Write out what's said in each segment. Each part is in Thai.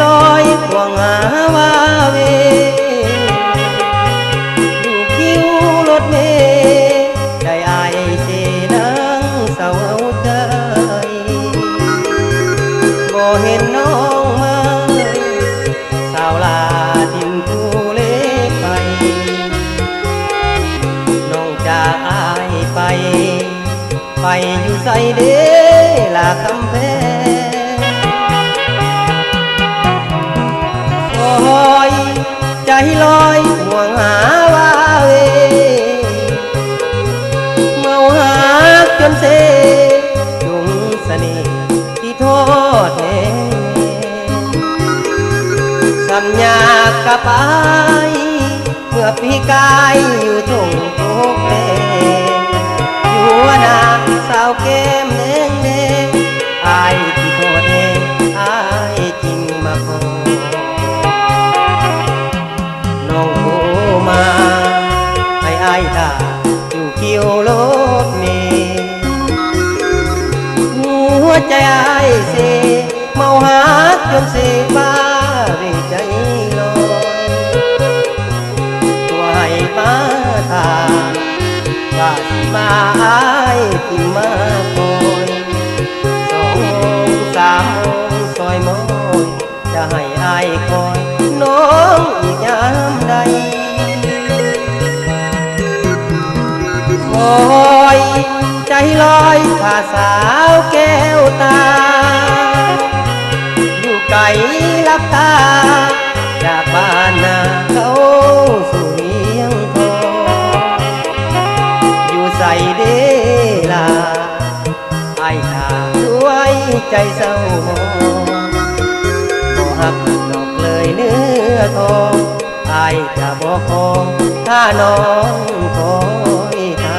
ลอยห่วงหาว่าเวอยู่คิวรถเมล์ได้อายเสนังเศร้าใจบ่เห็นน้องมาสาวลาทิมผู้เล็กไปน้องจากอายไปอยู่ใส่เด้ลาคำแพงโอ้ยใจลอยห่วงหาว่าเวเมาหาจนเสจุงเสน่ห์ที่โทษแทนสัญญากับไปเมื่อปีกายอยู่ตรงโต๊ะแดงหัวหน้าสาวแก้มแดงแดงอายที่โทษเองอายจริงมาขอน้องโทรมาให้อายท่าอยู่คิวรถเมล์หัวใจอายเสเมาหาจนเสบ้าเรใจลอยตัวให้มาทานว่าสิมาอายที่มาคอย2 3 โมงซอยมอยจะให้อายคอยน้องอีกยามใดคอยใจลอยข้าสาวแก้วตาอยู่ไกลลับตาจากบ้านนาเขาสู่เวียงทองอยู่ใส่เดลาไอ้ตาด้วยใจเศร้าหมองบ่หักดอกเลยเนื้อทองไอ้จะบ่ขอถ้าน้องคอยหา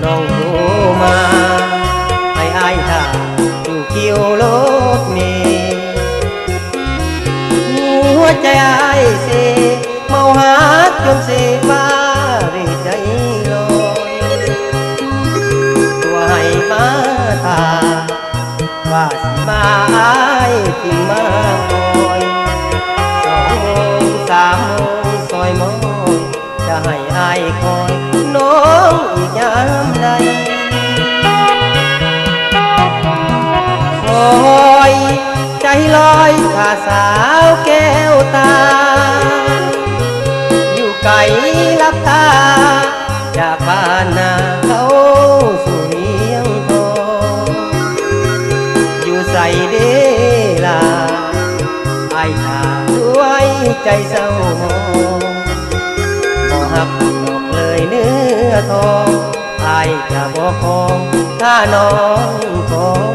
น้องโทรมาให้อายท่าอยู่คิวรถเมล์หัวใจอายเสเมาหาจนเสบ้าเรใจลอยตัวให้มาทาว่าสิมาอายที่มาคอย2 โมง 3 โมงซอยมอยจะให้อายคอยน้องอีกยามใดคอยใจลอยข้าสาวแก้วตาอยู่ไกลลับตาจากบ้านนาเขาสู่เวียงทองอยู่ใส่เดลาไอ้ท่าด้วยใจเศร้าหมองบ่หักดอกเลยเนื้อทองไอ้จะบ่คองถ้าน้องคอย